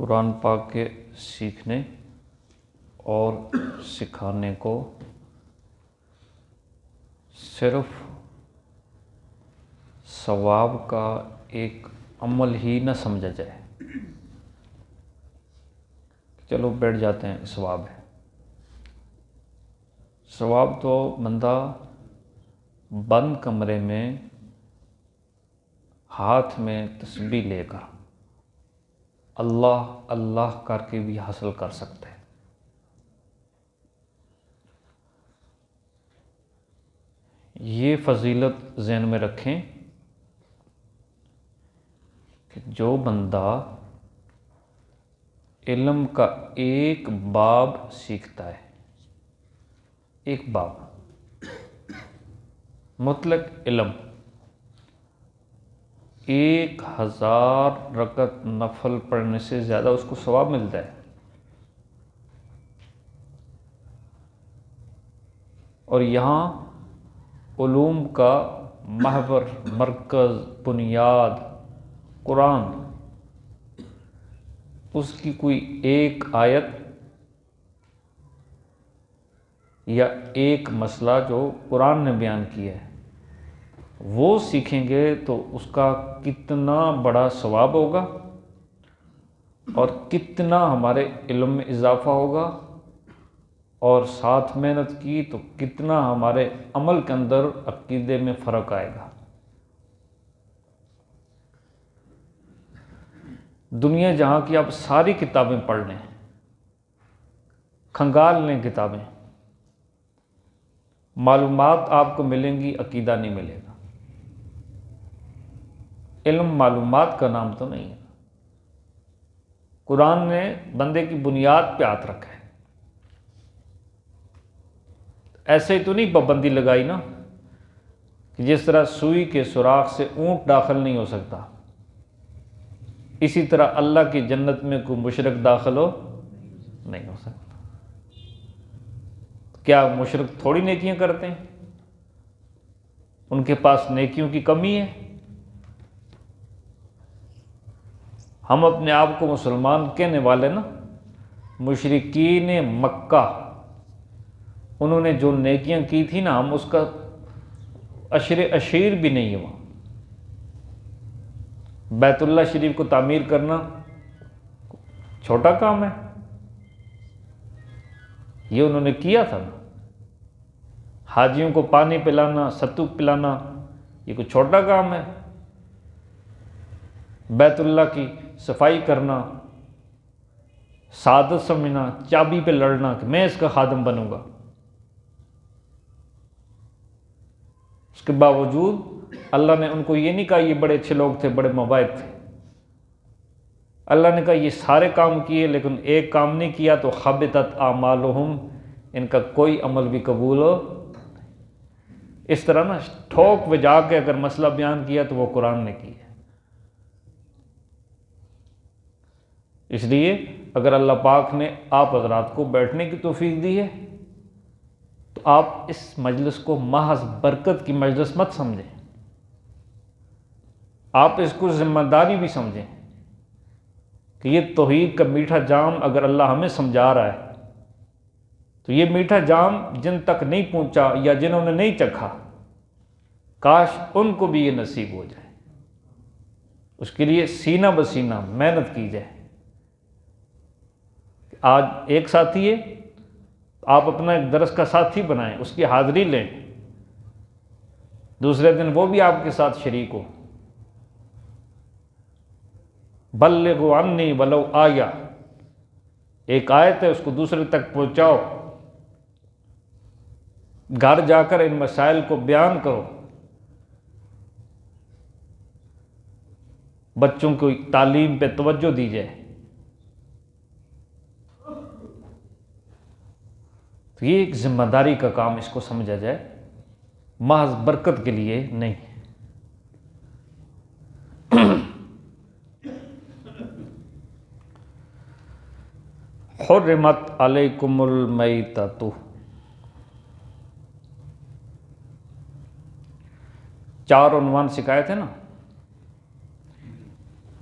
قرآن پاک کے سیکھنے اور سکھانے کو صرف ثواب کا ایک عمل ہی نہ سمجھا جائے، چلو بیٹھ جاتے ہیں ثواب ہے۔ ثواب تو بندہ بند کمرے میں ہاتھ میں تسبیح لے کر اللہ اللہ کر کے بھی حاصل کر سکتا ہے۔ یہ فضیلت ذہن میں رکھیں کہ جو بندہ علم کا ایک باب سیکھتا ہے، ایک باب مطلق علم، 1000 رکعت نفل پڑھنے سے زیادہ اس کو ثواب ملتا ہے۔ اور یہاں علوم کا محور، مرکز، بنیاد قرآن، اس کی کوئی ایک آیت یا ایک مسئلہ جو قرآن نے بیان کیا ہے وہ سیکھیں گے تو اس کا کتنا بڑا ثواب ہوگا اور کتنا ہمارے علم میں اضافہ ہوگا، اور ساتھ محنت کی تو کتنا ہمارے عمل کے اندر عقیدے میں فرق آئے گا۔ دنیا جہاں کی آپ ساری کتابیں پڑھ لیں، کھنگال لیں کتابیں، معلومات آپ کو ملیں گی، عقیدہ نہیں ملے گا۔ علم معلومات کا نام تو نہیں ہے۔ قرآن نے بندے کی بنیاد پہ ہاتھ رکھا ہے، ایسے ہی تو نہیں پابندی لگائی نا کہ جس طرح سوئی کے سوراخ سے اونٹ داخل نہیں ہو سکتا، اسی طرح اللہ کی جنت میں کوئی مشرک داخل نہیں ہو سکتا۔ کیا مشرک تھوڑی نیکیاں کرتے ہیں؟ ان کے پاس نیکیوں کی کمی ہے؟ ہم اپنے آپ کو مسلمان کہنے والے نا، مشرکین مکہ انہوں نے جو نیکیاں کی تھی نا، ہم اس کا عشیر بھی نہیں ہوا۔ بیت اللہ شریف کو تعمیر کرنا چھوٹا کام ہے، یہ انہوں نے کیا تھا نا۔ حاجیوں کو پانی پلانا، ستو پلانا، یہ کوئی چھوٹا کام ہے؟ بیت اللہ کی صفائی کرنا، سعادت سمجھنا، چابی پہ لڑنا کہ میں اس کا خادم بنوں گا، اس کے باوجود اللہ نے ان کو یہ نہیں کہا یہ بڑے اچھے لوگ تھے، بڑے مباحث تھے۔ اللہ نے کہا یہ سارے کام کیے لیکن ایک کام نہیں کیا تو حبطت اعمالہم، ان کا کوئی عمل بھی قبول ہو۔ اس طرح نا ٹھوک بجا کے اگر مسئلہ بیان کیا تو وہ قرآن نے کیا۔ اس لیے اگر اللہ پاک نے آپ حضرات کو بیٹھنے کی توفیق دی ہے تو آپ اس مجلس کو محض برکت کی مجلس مت سمجھیں، آپ اس کو ذمہ داری بھی سمجھیں کہ یہ توحید کا میٹھا جام اگر اللہ ہمیں سمجھا رہا ہے تو یہ میٹھا جام جن تک نہیں پہنچا یا جنہوں نے نہیں چکھا، کاش ان کو بھی یہ نصیب ہو جائے۔ اس کے لیے سینہ بسینہ محنت کی جائے۔ آج ایک ساتھی ہے، آپ اپنا ایک درس کا ساتھی بنائیں، اس کی حاضری لیں، دوسرے دن وہ بھی آپ کے ساتھ شریک ہو۔ بلغوا عنی ولو آیہ، ایک آیت ہے اس کو دوسرے تک پہنچاؤ، گھر جا کر ان مسائل کو بیان کرو، بچوں کو تعلیم پہ توجہ دی جائے۔ تو یہ ایک ذمہ داری کا کام، اس کو سمجھا جائے، محض برکت کے لیے نہیں۔ حرمت علیکم المیتۃ، 4 عنوان سکھائے تھے نا،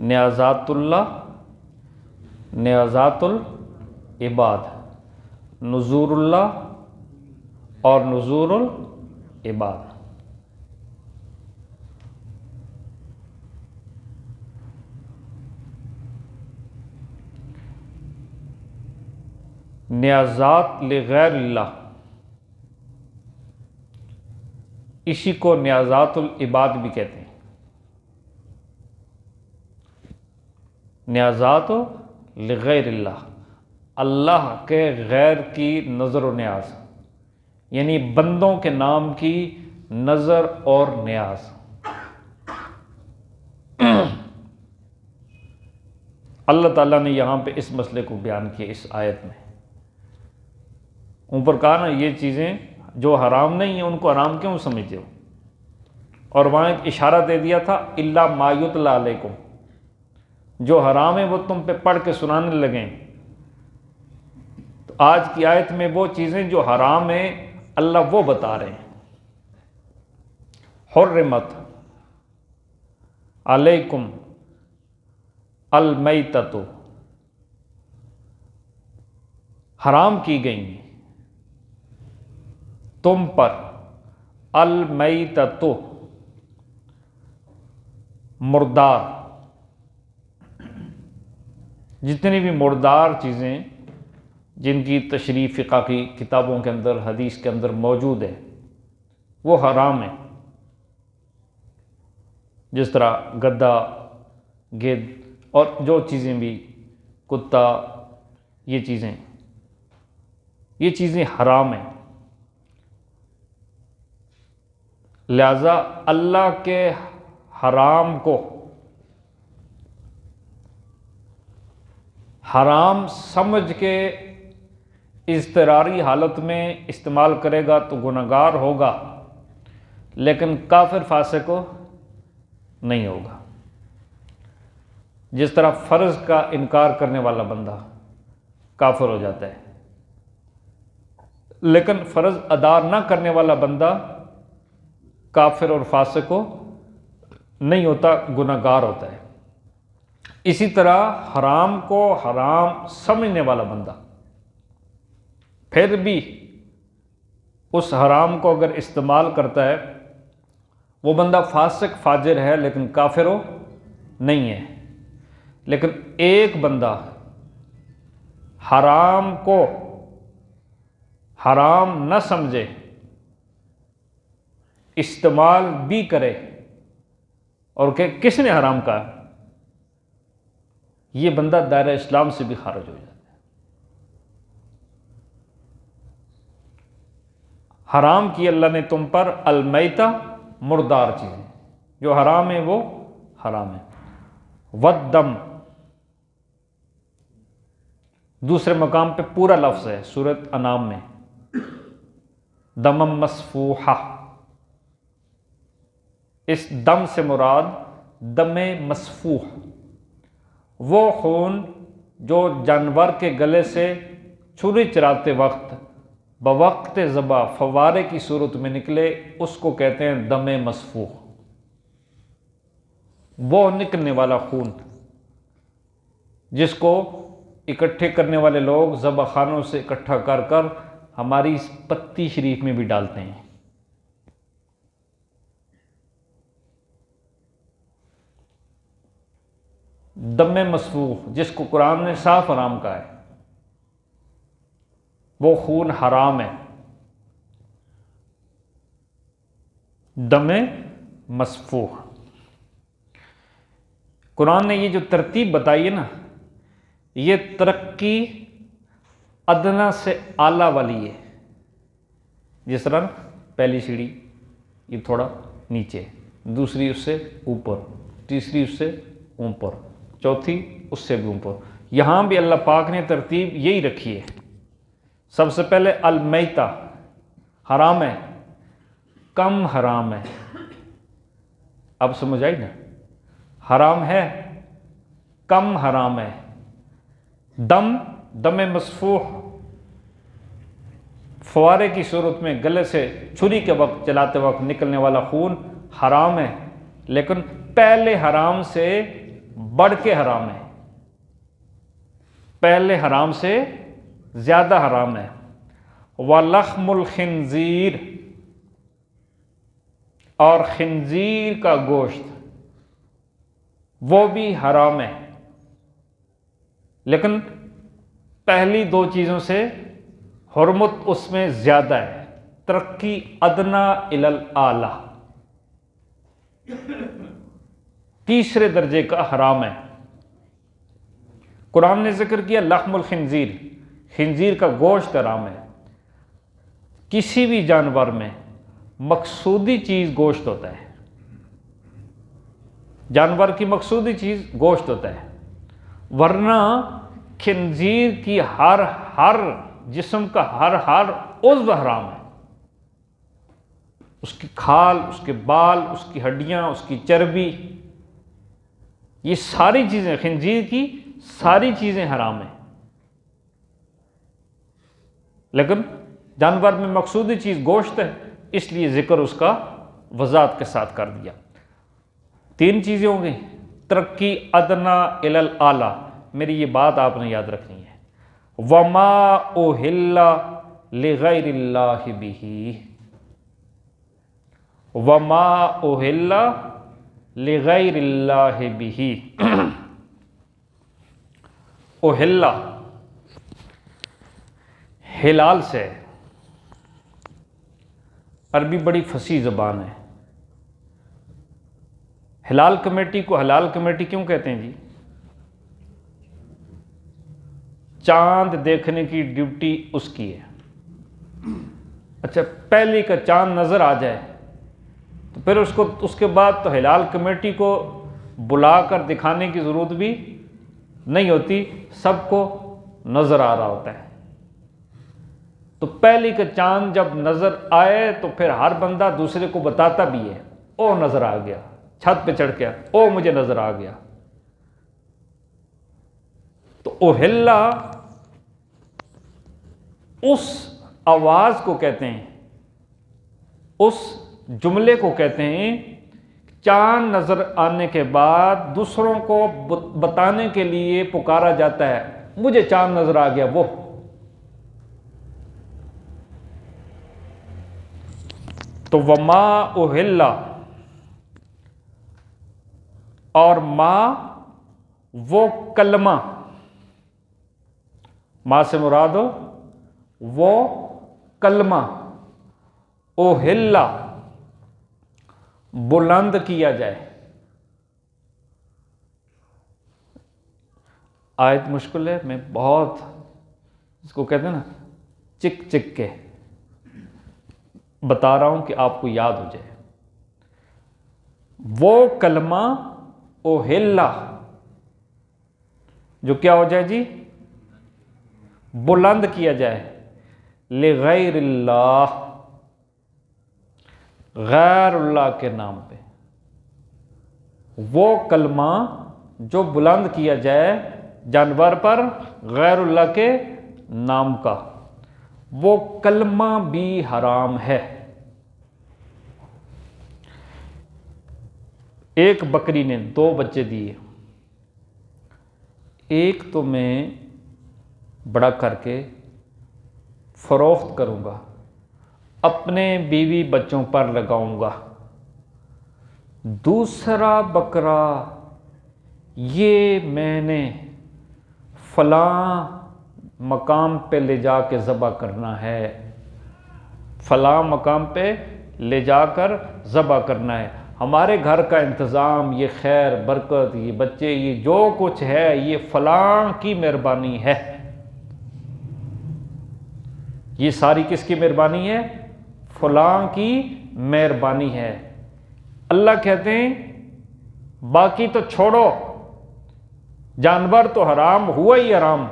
نیازات اللہ، نیازات العباد، نذور اللہ اور نذور العباد۔ نیازات لغیر اللہ، اسی کو نیازات العباد بھی کہتے ہیں۔ نیازات لغیر اللہ، اللہ کے غیر کی نظر و نیاز، یعنی بندوں کے نام کی نظر اور نیاز۔ اللہ تعالیٰ نے یہاں پہ اس مسئلے کو بیان کیا اس آیت میں۔ اوپر کہا نا یہ چیزیں جو حرام نہیں ہیں ان کو حرام کیوں سمجھتے ہو، اور وہاں ایک اشارہ دے دیا تھا الا ما یتلی علیکم، جو حرام ہے وہ تم پہ پڑھ کے سنانے لگیں۔ تو آج کی آیت میں وہ چیزیں جو حرام ہیں اللہ وہ بتا رہے ہیں۔ حرمت علیکم المیتۃ، حرام کی گئی تم پر المیتۃ، مردار، جتنی بھی مردار چیزیں جن کی تشریح فقہ کی کتابوں کے اندر حدیث کے اندر موجود ہے وہ حرام ہے، جس طرح گدھا، گدھ اور جو چیزیں بھی، کتا، یہ چیزیں حرام ہیں۔ لہذا اللہ کے حرام کو حرام سمجھ کے اضطراری حالت میں استعمال کرے گا تو گنہگار ہوگا، لیکن کافر فاسق کو نہیں ہوگا۔ جس طرح فرض کا انکار کرنے والا بندہ کافر ہو جاتا ہے، لیکن فرض ادا نہ کرنے والا بندہ کافر اور فاسق کو نہیں ہوتا، گنہگار ہوتا ہے۔ اسی طرح حرام کو حرام سمجھنے والا بندہ پھر بھی اس حرام کو اگر استعمال کرتا ہے، وہ بندہ فاسق فاجر ہے لیکن کافر ہو نہیں ہے۔ لیکن ایک بندہ حرام کو حرام نہ سمجھے، استعمال بھی کرے اور کہ کس نے حرام کہا، یہ بندہ دائرہ اسلام سے بھی خارج ہو جاتا ہے۔ حرام کی اللہ نے تم پر المیتہ، مردار چیزیں، جو حرام ہے وہ حرام ہے۔ والدم، دوسرے مقام پہ پورا لفظ ہے سورۃ انعام میں، دمم مسفوحہ، اس دم سے مراد دم مسفوح، وہ خون جو جانور کے گلے سے چھری چراتے وقت بوقت ذبح فوارے کی صورت میں نکلے، اس کو کہتے ہیں دم مسفوح۔ وہ نکلنے والا خون جس کو اکٹھے کرنے والے لوگ ذبح خانوں سے اکٹھا کر کر ہماری اس پتی شریف میں بھی ڈالتے ہیں۔ دم مسفوح جس کو قرآن نے صاف حرام کہا ہے، وہ خون حرام ہے۔ دم مسفوح، قرآن نے یہ جو ترتیب بتائی ہے نا، یہ ترقی ادنا سے اعلیٰ والی ہے۔ جس طرح پہلی سیڑھی یہ تھوڑا نیچے، دوسری اس سے اوپر، تیسری اس سے اوپر، چوتھی اس سے بھی اوپر۔ یہاں بھی اللہ پاک نے ترتیب یہی رکھی ہے۔ سب سے پہلے المیتہ، حرام ہے، کم حرام ہے۔ اب سمجھ آئی نا، حرام ہے، کم حرام ہے۔ دم مسفوح، فوارے کی صورت میں گلے سے چھری کے وقت چلاتے وقت نکلنے والا خون حرام ہے، لیکن پہلے حرام سے بڑھ کے حرام ہے۔ پہلے حرام سے زیادہ حرام ہے۔ وَلَحْمُ الْخِنزِيرِ، اور خنزیر کا گوشت وہ بھی حرام ہے، لیکن پہلی دو چیزوں سے حرمت اس میں زیادہ ہے، ترقی ادنا الی الاعلی، تیسرے درجے کا حرام ہے۔ قرآن نے ذکر کیا لحم الخنزیر، خنزیر کا گوشت حرام ہے۔ کسی بھی جانور میں مقصودی چیز گوشت ہوتا ہے، جانور کی مقصودی چیز گوشت ہوتا ہے، ورنہ خنزیر کی ہر جسم کا ہر عضو حرام ہے، اس کی کھال، اس کے بال، اس کی ہڈیاں، اس کی چربی، یہ ساری چیزیں، خنزیر کی ساری چیزیں حرام ہیں، لیکن جانور میں مقصودی چیز گوشت ہے، اس لیے ذکر اس کا وضاحت کے ساتھ کر دیا۔ تین چیزیں ہوں گی، ترقی ادنا الی الاعلی، میری یہ بات آپ نے یاد رکھنی ہے۔ وما اہل لغیر اللہ بہ، وما اہل لغیر اللہ بہ، اہل ہلال سے، عربی بڑی فصیح زبان ہے۔ ہلال کمیٹی کو ہلال کمیٹی کیوں کہتے ہیں جی؟ چاند دیکھنے کی ڈیوٹی اس کی ہے۔ اچھا، پہلے کا چاند نظر آ جائے تو پھر اس کے بعد تو ہلال کمیٹی کو بلا کر دکھانے کی ضرورت بھی نہیں ہوتی، سب کو نظر آ رہا ہوتا ہے۔ تو پہلی کا چاند جب نظر آئے تو پھر ہر بندہ دوسرے کو بتاتا بھی ہے، او نظر آ گیا، چھت پہ چڑھ گیا، او مجھے نظر آ گیا۔ تو اوہلا اس آواز کو کہتے ہیں، اس جملے کو کہتے ہیں، چاند نظر آنے کے بعد دوسروں کو بتانے کے لیے پکارا جاتا ہے، مجھے چاند نظر آ گیا وہ۔ تو وما اہل، اور ما وہ کلمہ، ما سے مراد وہ کلمہ، اہل بلند کیا جائے۔ آیت مشکل ہے، میں بہت اس کو کہتے ہیں نا چک چک کے بتا رہا ہوں کہ آپ کو یاد ہو جائے۔ وہ کلمہ اوہل، جو کیا ہو جائے جی؟ بلند کیا جائے، لغیر اللہ، غیر اللہ کے نام پہ، وہ کلمہ جو بلند کیا جائے جانور پر غیر اللہ کے نام کا، وہ کلمہ بھی حرام ہے۔ ایک بکری نے 2 بچے دیے، ایک تو میں بڑا کر کے فروخت کروں گا، اپنے بیوی بچوں پر لگاؤں گا، دوسرا بکرا یہ میں نے فلاں مقام پہ لے جا کے ذبح کرنا ہے، فلاں مقام پہ لے جا کر ذبح کرنا ہے، ہمارے گھر کا انتظام، یہ خیر برکت، یہ بچے، یہ جو کچھ ہے، یہ فلاں کی مہربانی ہے۔ یہ ساری کس کی مہربانی ہے؟ فلاں کی مہربانی ہے۔ اللہ کہتے ہیں باقی تو چھوڑو، جانور تو حرام ہوا ہی حرام۔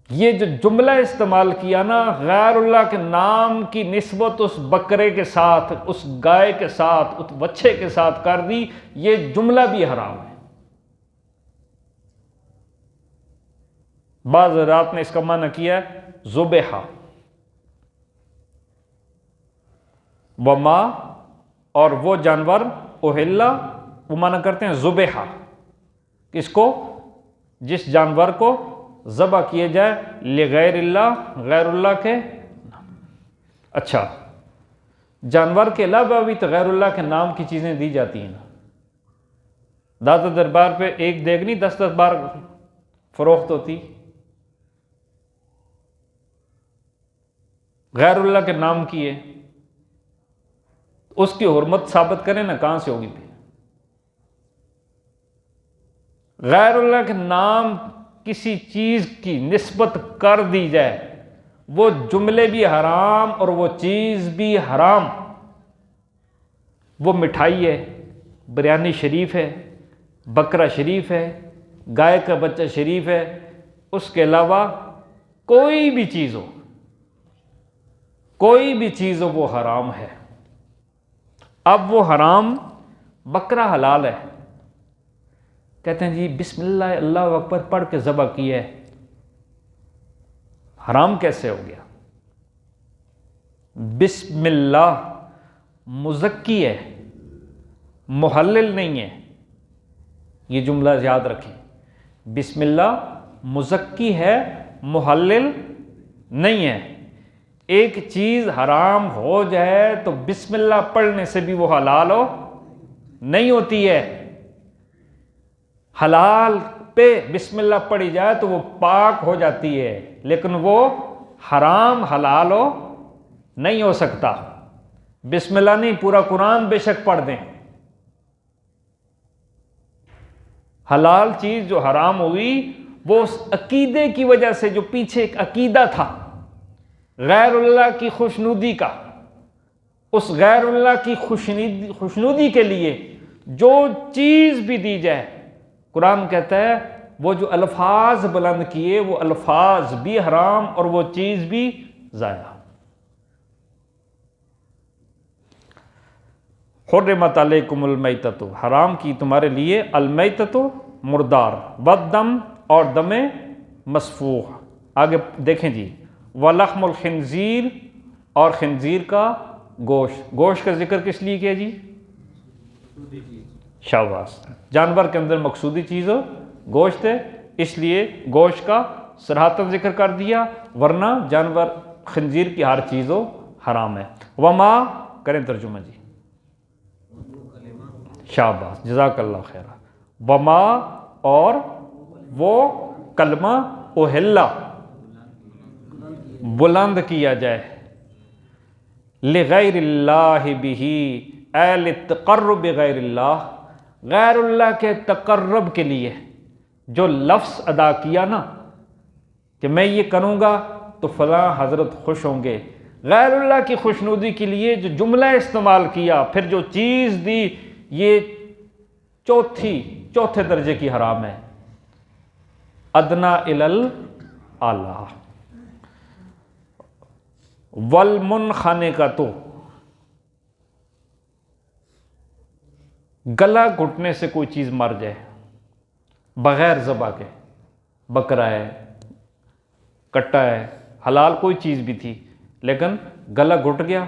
یہ جو جملہ استعمال کیا نا، غیر اللہ کے نام کی نسبت اس بکرے کے ساتھ، اس گائے کے ساتھ، اس بچے کے ساتھ کر دی، یہ جملہ بھی حرام ہے۔ بعض حضرات نے اس کا معنی کیا ہے ذبح، وما اور وہ جانور اوہلا، وہ معنی کرتے ہیں ذبح، کس کو؟ جس جانور کو ذبح کیے جائے لغیر اللہ، غیر اللہ کے نام۔ اچھا، جانور کے علاوہ بھی تو غیر اللہ کے نام کی چیزیں دی جاتی ہیں نا۔ داتا دربار پہ ایک دیگ نہیں 10 بار فروخت ہوتی، غیر اللہ کے نام کی ہے، اس کی حرمت ثابت کریں نا، کہاں سے ہوگی پھر؟ غیر اللہ کے نام کسی چیز کی نسبت کر دی جائے، وہ جملے بھی حرام اور وہ چیز بھی حرام۔ وہ مٹھائی ہے، بریانی شریف ہے، بکرا شریف ہے، گائے کا بچہ شریف ہے، اس کے علاوہ کوئی بھی چیز ہو، کوئی بھی چیز ہو، وہ حرام ہے۔ اب وہ حرام، بکرا حلال ہے، کہتے ہیں جی بسم اللہ اللہ اکبر پڑھ کے ذبح کیا ہے، حرام کیسے ہو گیا؟ بسم اللہ مزکی ہے، محلل نہیں ہے، یہ جملہ یاد رکھیں۔ بسم اللہ مزکی ہے، محلل نہیں ہے۔ ایک چیز حرام ہو جائے تو بسم اللہ پڑھنے سے بھی وہ حلال ہو نہیں ہوتی ہے۔ حلال پہ بسم اللہ پڑھی جائے تو وہ پاک ہو جاتی ہے، لیکن وہ حرام حلال ہو نہیں ہو سکتا۔ بسم اللہ نہیں، پورا قرآن بے شک پڑھ دیں، حلال چیز جو حرام ہوئی وہ اس عقیدے کی وجہ سے، جو پیچھے ایک عقیدہ تھا غیر اللہ کی خوشنودی کا، اس غیر اللہ کی خوشنودی کے لیے جو چیز بھی دی جائے، قرآن کہتا ہے وہ جو الفاظ بلند کیے وہ الفاظ بھی حرام اور وہ چیز بھی ضائع۔ حرمت علیکم المیتۃ، حرام کی تمہارے لیے المیتۃ مردار، والدم اور دم مسفوح۔ آگے دیکھیں جی، ولحم الخنزیر اور خنزیر کا گوشت۔ گوشت کا ذکر کس لیے کیا جی؟ شاباش، جانور کے اندر مقصودی چیز ہو گوشت ہے، اس لیے گوشت کا صراحتاً ذکر کر دیا، ورنہ جانور خنزیر کی ہر چیز ہو حرام ہے۔ وما کریں ترجمہ جی، شاباش جزاک اللہ خیر۔ وما اور وہ کلمہ اوہلا بلند کیا جائے، لغیر اللہ بہ اے للتقرب غیر اللہ، غیر اللہ کے تقرب کے لیے جو لفظ ادا کیا نا کہ میں یہ کروں گا تو فلاں حضرت خوش ہوں گے، غیر اللہ کی خوشنودی کے لیے جو جملہ استعمال کیا، پھر جو چیز دی، یہ چوتھے درجے کی حرام ہے، ادنا الاعلی۔ والمنخنقۃ، گلا گھٹنے سے کوئی چیز مر جائے بغیر ذبح کے، بکرا ہے، کٹا ہے، حلال کوئی چیز بھی تھی، لیکن گلا گھٹ گیا،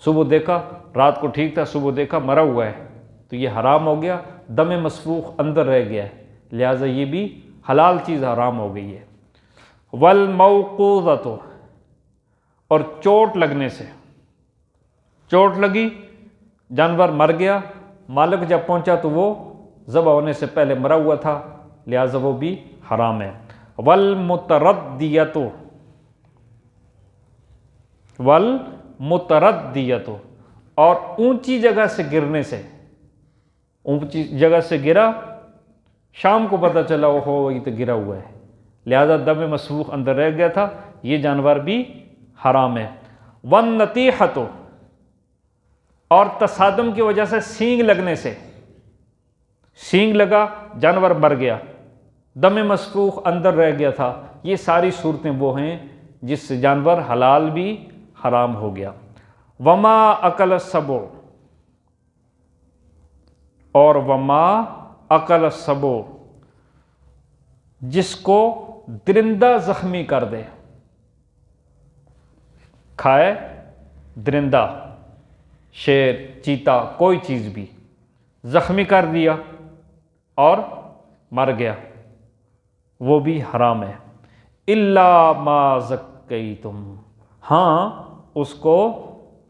صبح دیکھا، رات کو ٹھیک تھا، صبح دیکھا مرا ہوا ہے، تو یہ حرام ہو گیا، دم مسفوخ اندر رہ گیا ہے، لہٰذا یہ بھی حلال چیز حرام ہو گئی ہے۔ والموقوذۃ، اور چوٹ لگنے سے، چوٹ لگی، جانور مر گیا، مالک جب پہنچا تو وہ ذبح ہونے سے پہلے مرا ہوا تھا، لہٰذا وہ بھی حرام ہے۔ والمتردیۃ، والمتردیۃ، اور اونچی جگہ سے گرنے سے، اونچی جگہ سے گرا، شام کو پتہ چلا اوہو یہ تو گرا ہوا ہے، لہذا دم مسفوخ اندر رہ گیا تھا، یہ جانور بھی حرام ہے۔ والنطیحۃ، اور تصادم کی وجہ سے سینگ لگنے سے، سینگ لگا جانور مر گیا، دم مسفوخ اندر رہ گیا تھا، یہ ساری صورتیں وہ ہیں جس سے جانور حلال بھی حرام ہو گیا۔ وما اکل السبع، اور وما اکل السبع، جس کو درندہ زخمی کر دے، کھائے درندہ، شیر، چیتا، کوئی چیز بھی زخمی کر دیا اور مر گیا، وہ بھی حرام ہے۔ الا ما زکیتم، ہاں اس کو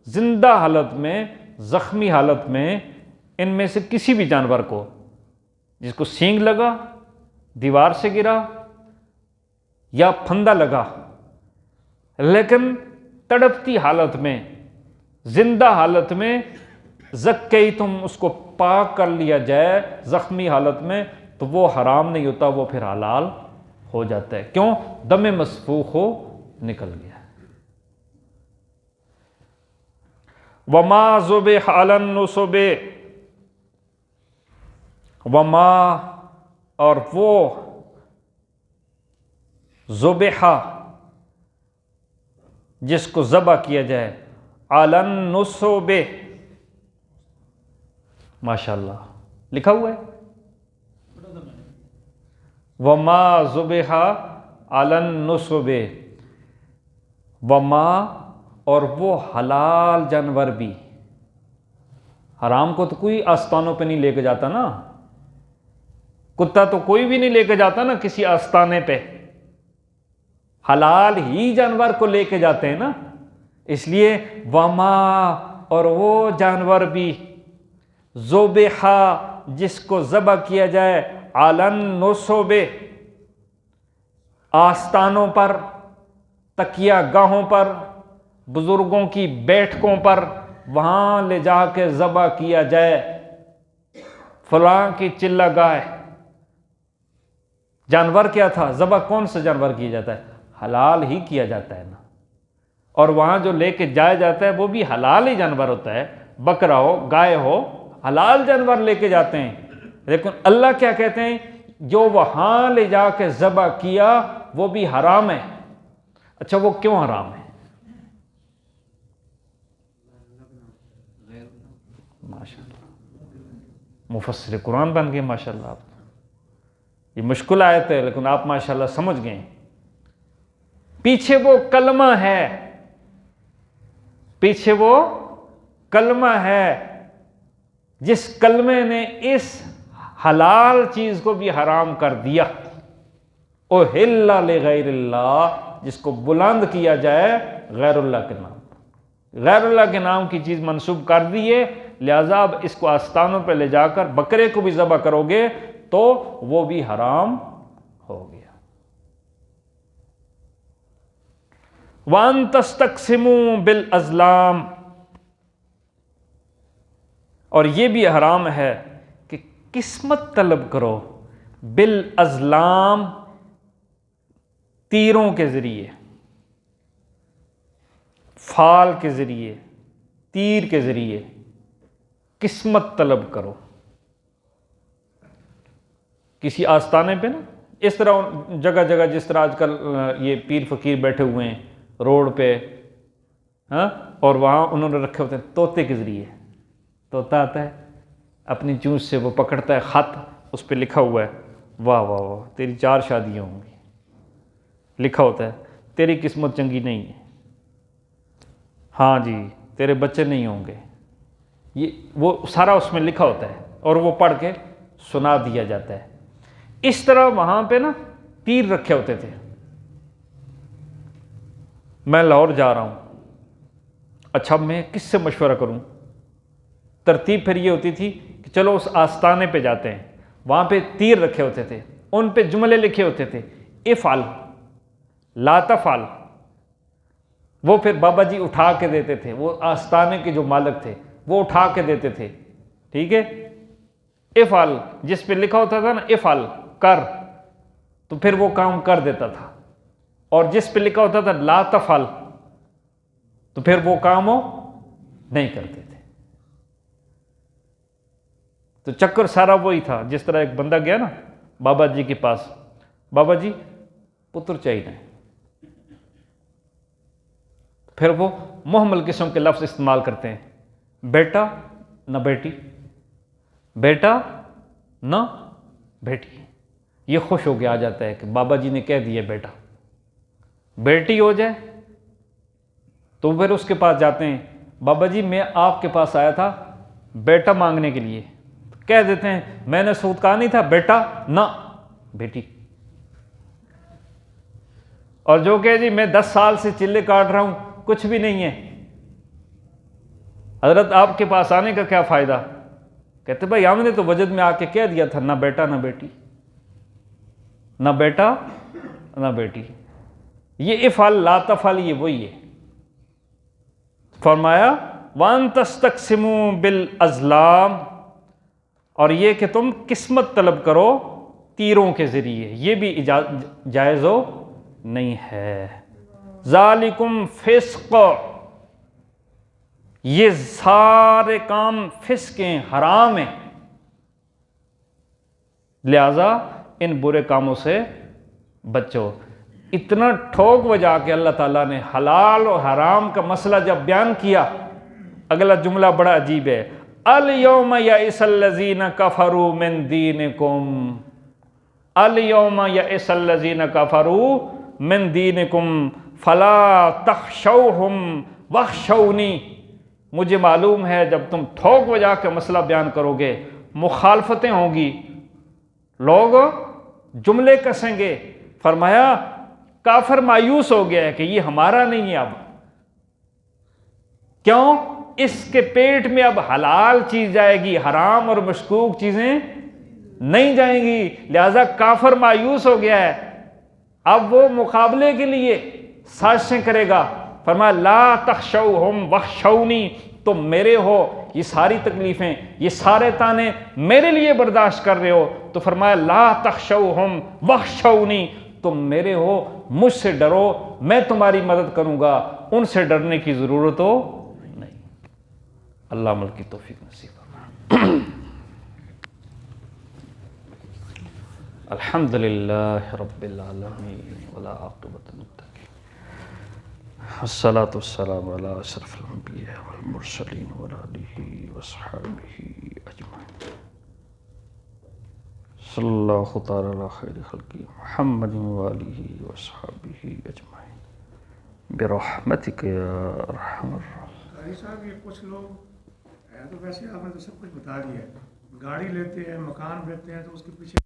زندہ حالت میں، زخمی حالت میں، ان میں سے کسی بھی جانور کو، جس کو سینگ لگا، دیوار سے گرا یا پھندا لگا، لیکن تڑپتی حالت میں، زندہ حالت میں، زکیتم اس کو پاک کر لیا جائے زخمی حالت میں، تو وہ حرام نہیں ہوتا، وہ پھر حلال ہو جاتا ہے۔ کیوں؟ دم مسفوخ ہو نکل گیا۔ وما ذبح علی النصب، وما اور وہ ذبح جس کو ذبح کیا جائے، علی النصب، ماشاء اللہ لکھا ہوا ہے، وما ذبح علی النصب، وما اور وہ حلال جانور بھی، حرام کو تو کوئی آستانوں پہ نہیں لے کے جاتا نا، کتا تو کوئی بھی نہیں لے کے جاتا نا کسی آستانے پہ، حلال ہی جانور کو لے کے جاتے ہیں نا، اس لیے وما اور وہ جانور بھی، ذبح جس کو ذبح کیا جائے، علی النصب آستانوں پر، تکیہ گاہوں پر، بزرگوں کی بیٹھکوں پر، وہاں لے جا کے ذبح کیا جائے، فلاں کی چلہ گائے۔ جانور کیا تھا؟ ذبح کون سا جانور کیا جاتا ہے؟ حلال ہی کیا جاتا ہے نا، اور وہاں جو لے کے جایا جاتا ہے وہ بھی حلال ہی جانور ہوتا ہے، بکرا ہو، گائے ہو، حلال جانور لے کے جاتے ہیں۔ لیکن اللہ کیا کہتے ہیں؟ جو وہاں لے جا کے ذبح کیا وہ بھی حرام ہے۔ اچھا وہ کیوں حرام ہے؟ ماشاءاللہ مفسر قرآن بن گئے ماشاءاللہ آپ، یہ مشکل آیت ہے لیکن آپ ماشاءاللہ سمجھ گئے۔ پیچھے وہ کلمہ ہے، پیچھے وہ کلمہ ہے جس کلمے نے اس حلال چیز کو بھی حرام کر دیا۔ احل لغیر اللہ، جس کو بلند کیا جائے غیر اللہ کے نام، غیر اللہ کے نام کی چیز منسوب کر دیے، لہذا اب اس کو آستانوں پہ لے جا کر بکرے کو بھی ذبح کرو گے تو وہ بھی حرام ہو گیا۔ وَأَن تَسْتَقْسِمُوا بِالْأَزْلَامِ، اور یہ بھی حرام ہے کہ قسمت طلب کرو، بالازلام تیروں کے ذریعے، فال کے ذریعے، تیر کے ذریعے قسمت طلب کرو کسی آستانے پہ نا، اس طرح جگہ جگہ جس طرح آج کل یہ پیر فقیر بیٹھے ہوئے ہیں روڈ پہ، ہاں، اور وہاں انہوں نے رکھے ہوتے ہیں طوطے کے ذریعے، طوطا آتا ہے اپنی چونچ سے وہ پکڑتا ہے خط، اس پہ لکھا ہوا ہے واہ واہ واہ تیری 4 شادیاں ہوں گی، لکھا ہوتا ہے تیری قسمت چنگی نہیں ہے، ہاں جی تیرے بچے نہیں ہوں گے، یہ وہ سارا اس میں لکھا ہوتا ہے اور وہ پڑھ کے سنا دیا جاتا ہے۔ اس طرح وہاں پہ نا تیر رکھے ہوتے تھے۔ میں لاہور جا رہا ہوں، اچھا میں کس سے مشورہ کروں؟ ترتیب پھر یہ ہوتی تھی کہ چلو اس آستانے پہ جاتے ہیں، وہاں پہ تیر رکھے ہوتے تھے، ان پہ جملے لکھے ہوتے تھے افعل لا تفعل، وہ پھر بابا جی اٹھا کے دیتے تھے، وہ آستانے کے جو مالک تھے وہ اٹھا کے دیتے تھے، ٹھیک ہے، افعل جس پہ لکھا ہوتا تھا نا افعل کر، تو پھر وہ کام کر دیتا تھا، اور جس پہ لکھا ہوتا تھا لا تفعل تو پھر وہ کام وہ نہیں کرتے تھے۔ تو چکر سارا وہی تھا، جس طرح ایک بندہ گیا نا بابا جی کے پاس، بابا جی پتر چاہیے، پھر وہ محمل قسم کے لفظ استعمال کرتے ہیں، بیٹا نہ بیٹی، بیٹا نہ بیٹی، یہ خوش ہو کے آ جاتا ہے کہ بابا جی نے کہہ دیا بیٹا، بیٹی ہو جائے تو پھر اس کے پاس جاتے ہیں، بابا جی میں آپ کے پاس آیا تھا بیٹا مانگنے کے لیے، کہہ دیتے ہیں میں نے سود کہا نہیں تھا بیٹا نہ بیٹی، اور جو کہ جی میں 10 سال سے چلے کاٹ رہا ہوں کچھ بھی نہیں ہے، حضرت آپ کے پاس آنے کا کیا فائدہ؟ کہتے بھائی ہم نے تو وجد میں آ کے کہہ دیا تھا، نہ بیٹا نہ بیٹی، نہ بیٹا نہ بیٹی، یہ افعل لا تفعل یہ وہی ہے۔ فرمایا وَأَن تَسْتَقْسِمُوا بِالْأَزْلَامِ، اور یہ کہ تم قسمت طلب کرو تیروں کے ذریعے، یہ بھی جائز ہو نہیں ہے۔ ذَالِكُمْ فِسْقٌ، یہ سارے کام فسق ہیں، حرام ہیں، لہذا ان برے کاموں سے بچو۔ اتنا ٹھوک بجا کے اللہ تعالیٰ نے حلال و حرام کا مسئلہ جب بیان کیا، اگلا جملہ بڑا عجیب ہے، الْيَوْمَ يَئِسَ الَّذِينَ كَفَرُوا مِن دِينِكُمْ، الْيَوْمَ يَئِسَ الَّذِينَ كَفَرُوا مِن دِينِكُمْ فَلَا تَخْشَوْهُمْ وَاخْشَوْنِي، مجھے معلوم ہے جب تم ٹھوک بجا کے مسئلہ بیان کرو گے، مخالفتیں ہوں گی، لوگ جملے کسیں گے، فرمایا کافر مایوس ہو گیا ہے کہ یہ ہمارا نہیں ہے اب، کیوں؟ اس کے پیٹ میں اب حلال چیز جائے گی، حرام اور مشکوک چیزیں نہیں جائیں گی، لہذا کافر مایوس ہو گیا ہے، اب وہ مقابلے کے لیے سازشیں کرے گا۔ فرمایا لا تخشوہم واخشونی، تم میرے ہو، یہ ساری تکلیفیں، یہ سارے تانے میرے لیے برداشت کر رہے ہو، تو فرمایا لا تخشوہم واخشونی، تم میرے ہو، مجھ سے ڈرو، میں تمہاری مدد کروں گا، ان سے ڈرنے کی ضرورت ہو نہیں۔ اللہ عمل کی توفیق نصیب فرمائے۔ الحمدللہ رب العالمین والعاقبۃ للمتقین، الصلاۃ والسلام علی اشرف الانبیاء والمرسلین وعلی آلہ وصحبہ اجمعین، صلی اللہ تعالی علی خیر خلقہ محمد وآلہ وصحبہ اجمعین برحمتک یا ارحم الراحمین۔ قاری صاحب یہ کچھ لوگ ہے تو ویسے آپ نے تو سب کچھ بتا دیا ہے، گاڑی لیتے ہیں، مکان بیچتے ہیں تو اس کے پیچھے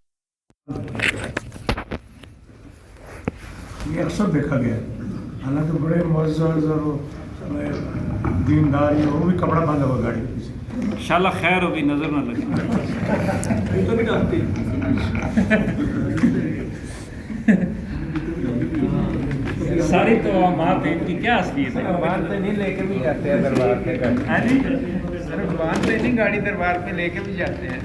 یہ اکثر دیکھا گیا ہے، حالانکہ بڑے معزز اور دیندار ہیں، وہ بھی کپڑا باندھا ہوا گاڑی کے پیچھے۔ انشاءاللہ خیر ہوگی، نظر نہ لگے۔ ساری توہمات ہیں، ان کی کیا اصلیت ہے؟ زبان پہ نہیں لے کے بھی جاتے ہیں دربار پہ گاڑی، صرف زبان پہ نہیں، گاڑی دربار پہ لے کے بھی جاتے ہیں۔